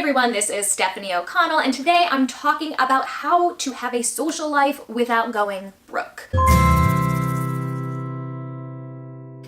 everyone, this is Stephanie O'Connell, and today I'm talking about how to have a social life without going broke.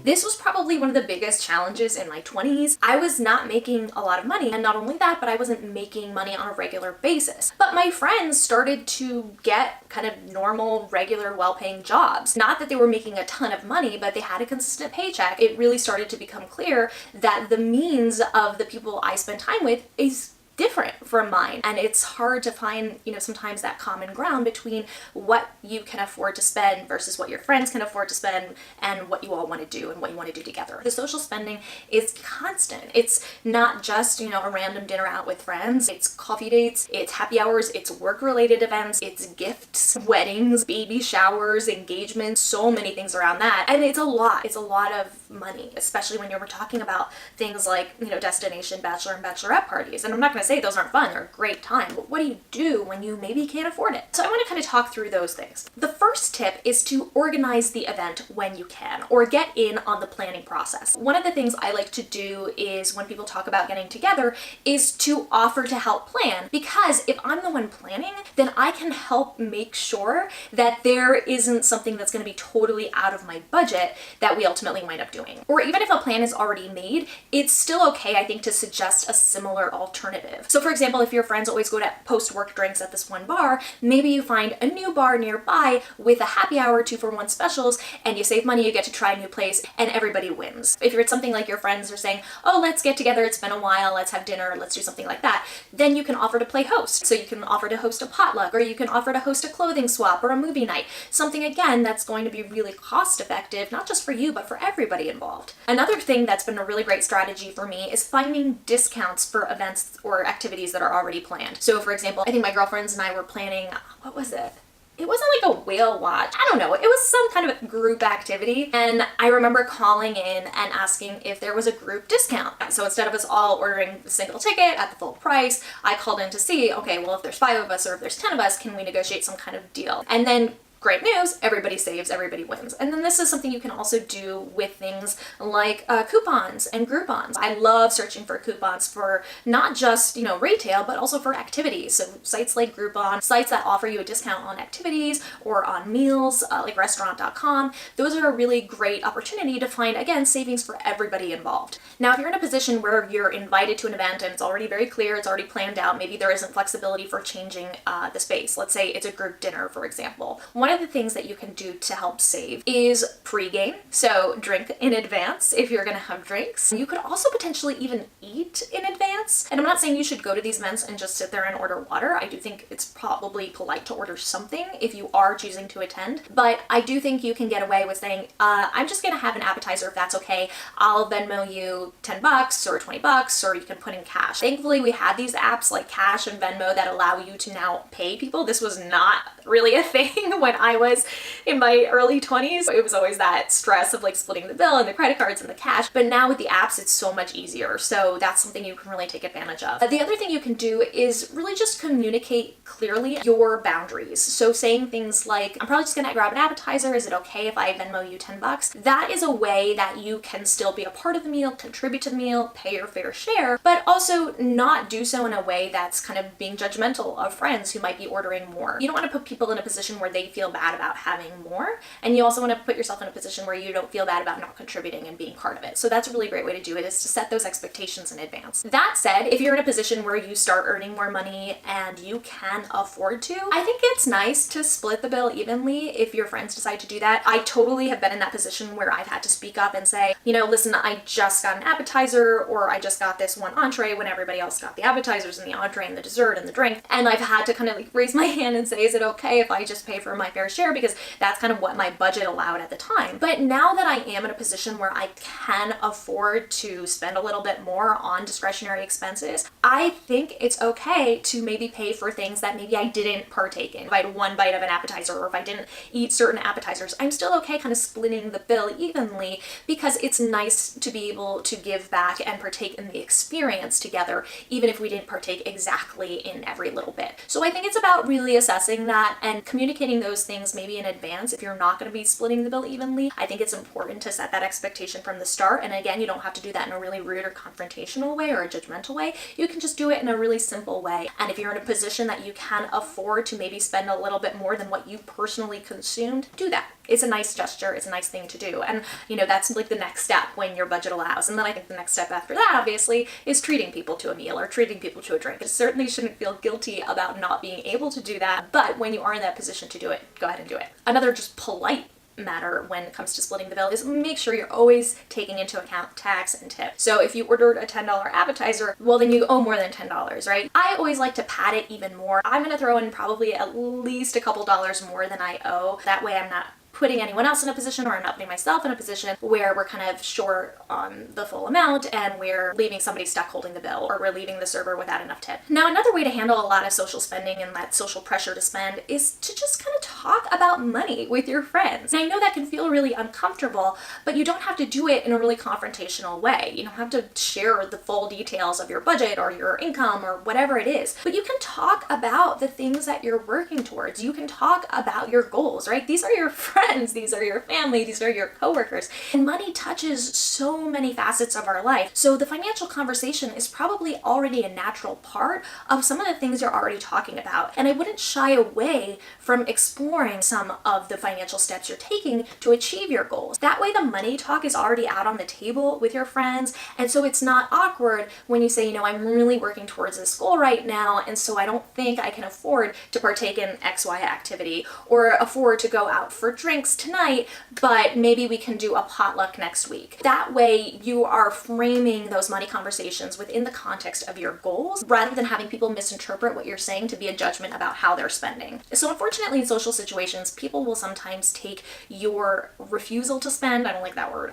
This was probably one of the biggest challenges in my 20s. I was not making a lot of money, and not only that, but I wasn't making money on a regular basis. But my friends started to get kind of normal, regular, well-paying jobs. Not that they were making a ton of money, but they had a consistent paycheck. It really started to become clear that the means of the people I spend time with is different from mine, and it's hard to find, sometimes that common ground between what you can afford to spend versus what your friends can afford to spend and what you all want to do and what you want to do together. The social spending is constant. It's not just, a random dinner out with friends. It's coffee dates, it's happy hours, it's work-related events, it's gifts, weddings, baby showers, engagements, so many things around that. And it's a lot. It's a lot of money, especially when you're talking about things like, destination bachelor and bachelorette parties. And I'm not going to say those aren't fun, they're a great time, but what do you do when you maybe can't afford it? So I want to kind of talk through those things. The first tip is to organize the event when you can, or get in on the planning process. One of the things I like to do is when people talk about getting together is to offer to help plan, because if I'm the one planning, then I can help make sure that there isn't something that's going to be totally out of my budget that we ultimately wind up doing. Or even if a plan is already made, it's still okay, I think, to suggest a similar alternative. So for example, if your friends always go to post-work drinks at this one bar, maybe you find a new bar nearby with a happy hour 2-for-1 specials, and you save money, you get to try a new place, and everybody wins. If it's something like your friends are saying, oh, let's get together, it's been a while, let's have dinner, let's do something like that, then you can offer to play host. So you can offer to host a potluck, or you can offer to host a clothing swap or a movie night. Something, again, that's going to be really cost effective, not just for you, but for everybody involved. Another thing that's been a really great strategy for me is finding discounts for events or activities that are already planned. So for example, I think my girlfriends and I were planning, what was it? It wasn't like a whale watch. I don't know. It was some kind of a group activity. And I remember calling in and asking if there was a group discount. So instead of us all ordering a single ticket at the full price, I called in to see, okay, well, if there's 5 of us or if there's 10 of us, can we negotiate some kind of deal? And then great news, everybody saves, everybody wins. And then this is something you can also do with things like coupons and Groupons. I love searching for coupons for not just, retail, but also for activities. So sites like Groupon, sites that offer you a discount on activities or on meals, like restaurant.com. Those are a really great opportunity to find, again, savings for everybody involved. Now, if you're in a position where you're invited to an event and it's already very clear, it's already planned out, maybe there isn't flexibility for changing the space. Let's say it's a group dinner, for example. One of the things that you can do to help save is pregame. So drink in advance if you're going to have drinks. You could also potentially even eat in advance. And I'm not saying you should go to these events and just sit there and order water. I do think it's probably polite to order something if you are choosing to attend. But I do think you can get away with saying, I'm just going to have an appetizer if that's okay. I'll Venmo you $10 or $20, or you can put in cash. Thankfully, we had these apps like Cash and Venmo that allow you to now pay people. This was not really a thing when I was in my early 20s. It was always that stress of like splitting the bill and the credit cards and the cash. But now with the apps, it's so much easier. So that's something you can really take advantage of. The other thing you can do is really just communicate clearly your boundaries. So saying things like, I'm probably just gonna grab an appetizer. Is it okay if I Venmo you $10? That is a way that you can still be a part of the meal, contribute to the meal, pay your fair share, but also not do so in a way that's kind of being judgmental of friends who might be ordering more. You don't want to put people in a position where they feel bad about having more, and you also want to put yourself in a position where you don't feel bad about not contributing and being part of it. So that's a really great way to do it, is to set those expectations in advance. That said, if you're in a position where you start earning more money and you can afford to, I think it's nice to split the bill evenly if your friends decide to do that. I totally have been in that position where I've had to speak up and say, listen, I just got an appetizer, or I just got this one entree when everybody else got the appetizers and the entree and the dessert and the drink. And I've had to kind of like raise my hand and say, is it okay if I just pay for my fair share? Because that's kind of what my budget allowed at the time. But now that I am in a position where I can afford to spend a little bit more on discretionary expenses, I think it's okay to maybe pay for things that maybe I didn't partake in. If I had one bite of an appetizer, or if I didn't eat certain appetizers, I'm still okay kind of splitting the bill evenly, because it's nice to be able to give back and partake in the experience together, even if we didn't partake exactly in every little bit. So I think it's about really assessing that and communicating those those things maybe in advance. If you're not going to be splitting the bill evenly, I think it's important to set that expectation from the start. And again, you don't have to do that in a really rude or confrontational way or a judgmental way. You can just do it in a really simple way. And if you're in a position that you can afford to maybe spend a little bit more than what you personally consumed, do that. It's a nice gesture. It's a nice thing to do. And that's like the next step when your budget allows. And then I think the next step after that, obviously, is treating people to a meal or treating people to a drink. You certainly shouldn't feel guilty about not being able to do that. But when you are in that position to do it, go ahead and do it. Another just polite matter when it comes to splitting the bill is make sure you're always taking into account tax and tip. So if you ordered a $10 appetizer, well, then you owe more than $10, right? I always like to pad it even more. I'm going to throw in probably at least a couple dollars more than I owe. That way I'm not putting anyone else in a position, or I'm not putting myself in a position where we're kind of short on the full amount and we're leaving somebody stuck holding the bill, or we're leaving the server without enough tip. Now, another way to handle a lot of social spending and that social pressure to spend is to just kind of talk about money with your friends. And I know that can feel really uncomfortable, but you don't have to do it in a really confrontational way. You don't have to share the full details of your budget or your income or whatever it is, but you can talk about the things that you're working towards. You can talk about your goals, right? These are your friends. These are your family, these are your coworkers. And money touches so many facets of our life. So the financial conversation is probably already a natural part of some of the things you're already talking about. And I wouldn't shy away from exploring some of the financial steps you're taking to achieve your goals. That way the money talk is already out on the table with your friends. And so it's not awkward when you say, I'm really working towards this goal right now, and so I don't think I can afford to partake in XY activity or afford to go out for drinks tonight, but maybe we can do a potluck next week. That way you are framing those money conversations within the context of your goals, rather than having people misinterpret what you're saying to be a judgment about how they're spending. So unfortunately, in social situations, people will sometimes take your refusal to spend, I don't like that word,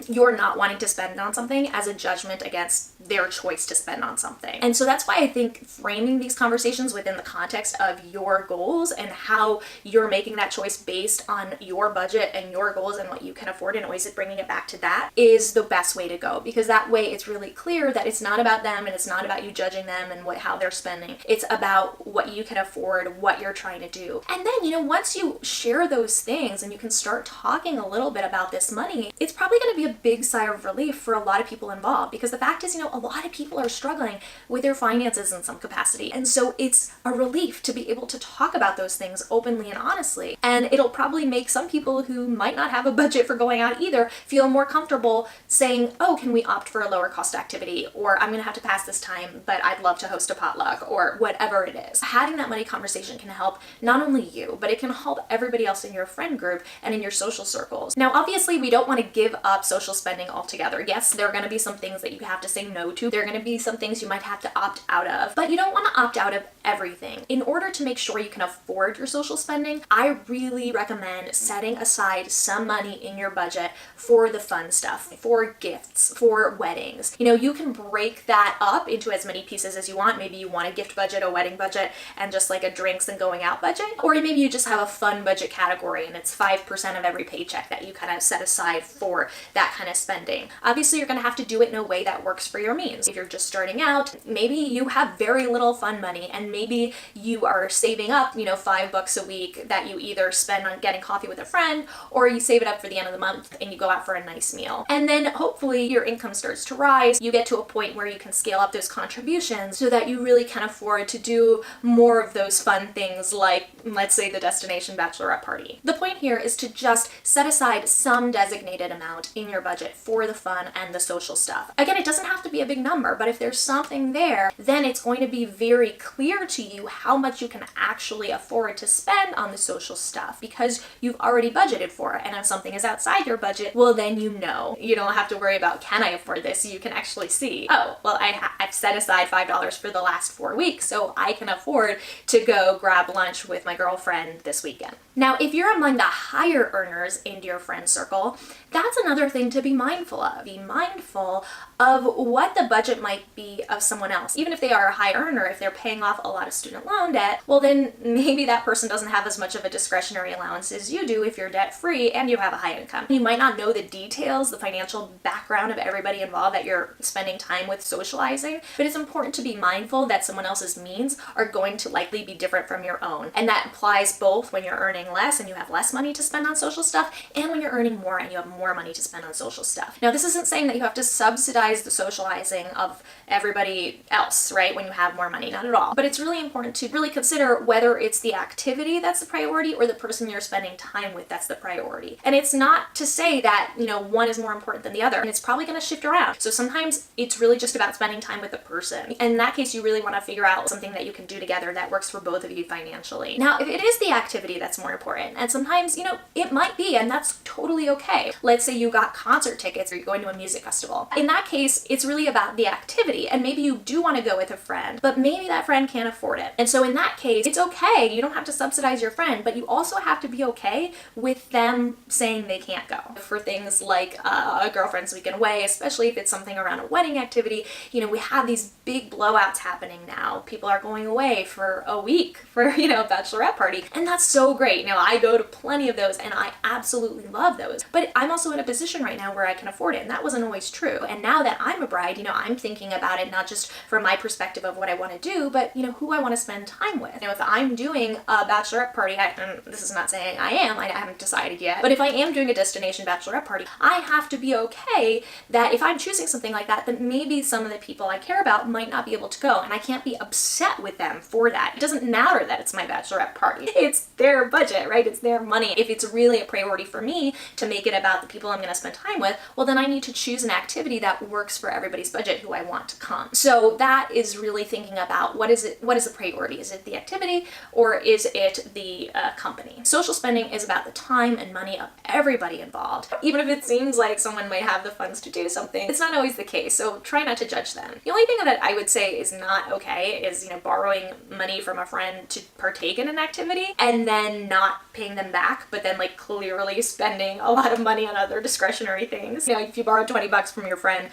your not wanting to spend on something as a judgment against their choice to spend on something. And so that's why I think framing these conversations within the context of your goals and how you're making that choice based on your budget and your goals and what you can afford, and always bringing it back to that, is the best way to go, because that way it's really clear that it's not about them and it's not about you judging them and how they're spending. It's about what you can afford, what you're trying to do. And then, once you share those things and you can start talking a little bit about this money, it's probably going to be a big sigh of relief for a lot of people involved, because the fact is, a lot of people are struggling with their finances in some capacity. And so it's a relief to be able to talk about those things openly and honestly. And it'll probably make some people who might not have a budget for going out either feel more comfortable saying, oh, can we opt for a lower cost activity? Or I'm going to have to pass this time, but I'd love to host a potluck, or whatever it is. Having that money conversation can help not only you, but it can help everybody else in your friend group and in your social circles. Now, obviously, we don't want to give up social spending altogether. Yes, there are going to be some things that you have to say no to. There are going to be some things you might have to opt out of, but you don't want to opt out of everything. In order to make sure you can afford your social spending, I really recommend setting aside some money in your budget for the fun stuff, for gifts, for weddings. You can break that up into as many pieces as you want. Maybe you want a gift budget, a wedding budget, and just like a drinks and going out budget. Or maybe you just have a fun budget category and it's 5% of every paycheck that you kind of set aside for that kind of spending. Obviously, you're going to have to do it in a way that works for your means. If you're just starting out, maybe you have very little fun money, and maybe you are saving up, $5 a week that you either spend on getting coffee with a friend, or you save it up for the end of the month and you go out for a nice meal. And then hopefully your income starts to rise. You get to a point where you can scale up those contributions so that you really can afford to do more of those fun things, like, let's say, the destination bachelorette party. The point here is to just set aside some designated amount in your budget for the fun and the social stuff. Again, it doesn't have to be a big number, but if there's something there, then it's going to be very clear to you how much you can actually afford to spend on the social stuff, because you've already budgeted for it. And if something is outside your budget, well, then you don't have to worry about, can I afford this? You can actually see, oh, well, I've set aside $5 for the last 4 weeks, so I can afford to go grab lunch with my girlfriend this weekend. Now, if you're among the higher earners in your friend circle, that's another thing to be mindful of. Be mindful of what the budget might be of someone else. Even if they are a high earner, if they're paying off a lot of student loan debt, well, then maybe that person doesn't have as much of a discretionary allowance as you do if you're debt free and you have a high income. You might not know the details, the financial background of everybody involved that you're spending time with socializing, but it's important to be mindful that someone else's means are going to likely be different from your own. And that applies both when you're earning less and you have less money to spend on social stuff, and when you're earning more and you have more money to spend on social stuff. Now, this isn't saying that you have to subsidize the socializing of everybody else, right, when you have more money, not at all. But it's really important to really consider whether it's the activity that's the priority or the person you're spending time with that's the priority. And it's not to say that, one is more important than the other, and it's probably going to shift around. So sometimes it's really just about spending time with the person. And in that case, you really want to figure out something that you can do together that works for both of you financially. Now, if it is the activity that's more important, and sometimes, it might be, and that's totally okay. Let's say you got concert tickets or you're going to a music festival. In that case, it's really about the activity, and maybe you do want to go with a friend, but maybe that friend can't afford it. And so in that case, it's okay. You don't have to subsidize your friend, but you also have to be okay with them saying they can't go. For things like a girlfriend's weekend away, especially if it's something around a wedding activity, we have these big blowouts happening now. People are going away for a week for, a bachelorette party. And that's so great. I go to plenty of those and I absolutely love those. But I'm also in a position right now where I can afford it. And that wasn't always true. And now that I'm a bride, I'm thinking about it not just from my perspective of what I want to do, but, who I want to spend time with. If I'm doing a bachelorette party, and this is not saying I haven't decided yet, but if I am doing a destination bachelorette party, I have to be okay that if I'm choosing something like that, then maybe some of the people I care about might not be able to go, and I can't be upset with them for that. It doesn't matter that it's my bachelorette party. It's their budget, right? It's their money. If it's really a priority for me to make it about the people I'm going to spend time with, well, then I need to choose an activity that works for everybody's budget who I want to come. So that is really thinking about what is the priority? Is it the activity or is it the company? Social spending is about the time and money of everybody involved. Even if it seems like someone might have the funds to do something, it's not always the case, so try not to judge them. The only thing that I would say is not okay is, borrowing money from a friend to partake in an activity and then not paying them back, but then clearly spending a lot of money on other discretionary things. If you borrow $20 from your friend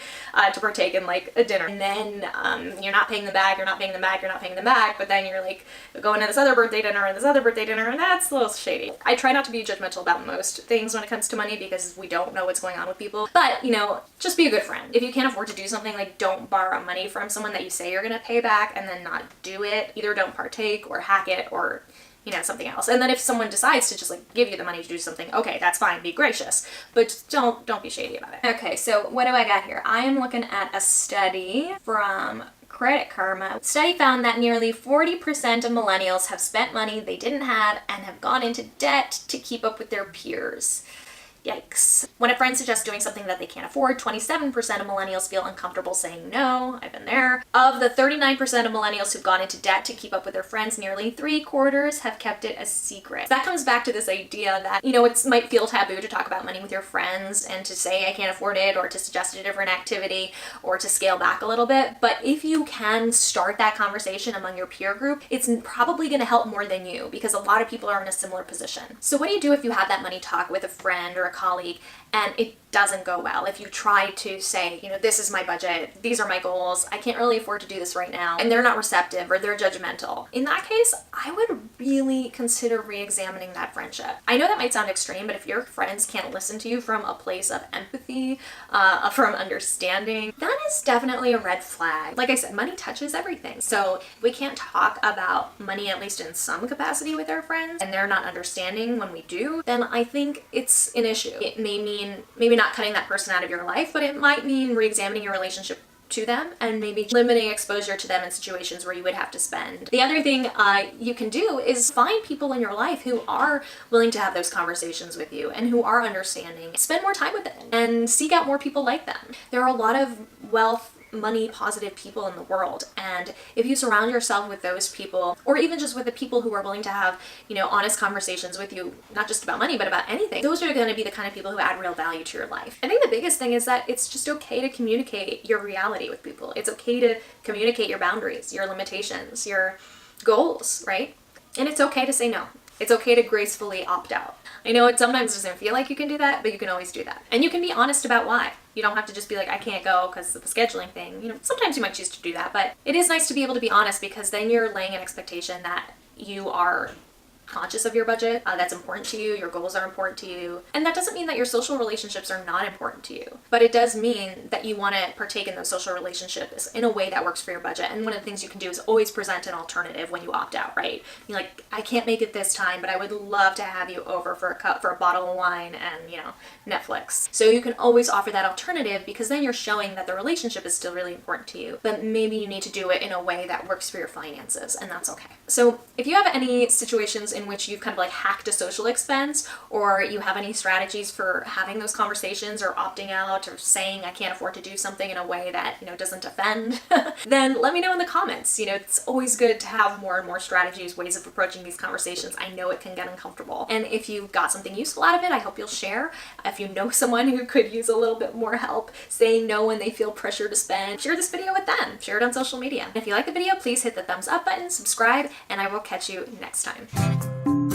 to partake in a dinner, and then you're not paying them back, but then you're going to this other birthday dinner and this other birthday dinner, and that's a little shady. I try not to be judgmental about most things when it comes to money because we don't know what's going on with people, but just be a good friend. If you can't afford to do something, don't borrow money from someone that you say you're gonna pay back and then not do it. Either don't partake or hack it or something else. And then if someone decides to just give you the money to do something, okay, that's fine, be gracious, but don't be shady about it. Okay, so what do I got here? I am looking at a study from Credit Karma. Study found that nearly 40% of millennials have spent money they didn't have and have gone into debt to keep up with their peers. Yikes. When a friend suggests doing something that they can't afford, 27% of millennials feel uncomfortable saying no. I've been there. Of the 39% of millennials who've gone into debt to keep up with their friends, nearly 3/4 have kept it a secret. That comes back to this idea that, it might feel taboo to talk about money with your friends and to say I can't afford it or to suggest a different activity or to scale back a little bit. But if you can start that conversation among your peer group, it's probably going to help more than you because a lot of people are in a similar position. So what do you do if you have that money talk with a friend or a colleague and it doesn't go well? If you try to say, this is my budget, these are my goals, I can't really afford to do this right now, and they're not receptive or they're judgmental, in that case, I would really consider re-examining that friendship. I know that might sound extreme, but if your friends can't listen to you from a place of empathy, from understanding, that is definitely a red flag. Like I said, money touches everything. So if we can't talk about money, at least in some capacity with our friends, and they're not understanding when we do, then I think it's an issue. It may mean maybe not cutting that person out of your life, but it might mean re-examining your relationship to them and maybe limiting exposure to them in situations where you would have to spend. The other thing you can do is find people in your life who are willing to have those conversations with you and who are understanding. Spend more time with them and seek out more people like them. There are a lot of money positive people in the world, and if you surround yourself with those people, or even just with the people who are willing to have honest conversations with you, not just about money but about anything, those are going to be the kind of people who add real value to your life. I think the biggest thing is that it's just okay to communicate your reality with people. It's okay to communicate your boundaries, your limitations, your goals, right? And it's okay to say no. It's okay to gracefully opt out. I know it sometimes doesn't feel like you can do that, but you can always do that. And you can be honest about why. You don't have to just be like, I can't go because of the scheduling thing. Sometimes you might choose to do that, but it is nice to be able to be honest because then you're laying an expectation that you are conscious of your budget, that's important to you, your goals are important to you. And that doesn't mean that your social relationships are not important to you, but it does mean that you want to partake in those social relationships in a way that works for your budget. And one of the things you can do is always present an alternative when you opt out, right? You're like, I can't make it this time, but I would love to have you over for a bottle of wine and, Netflix. So you can always offer that alternative, because then you're showing that the relationship is still really important to you, but maybe you need to do it in a way that works for your finances, and that's okay. So if you have any situations in which you've kind of like hacked a social expense, or you have any strategies for having those conversations or opting out or saying I can't afford to do something in a way that, doesn't offend, then let me know in the comments. It's always good to have more and more strategies, ways of approaching these conversations. I know it can get uncomfortable. And if you got something useful out of it, I hope you'll share. If you know someone who could use a little bit more help saying no when they feel pressure to spend, share this video with them. Share it on social media. And if you like the video, please hit the thumbs up button, subscribe, and I will catch you next time.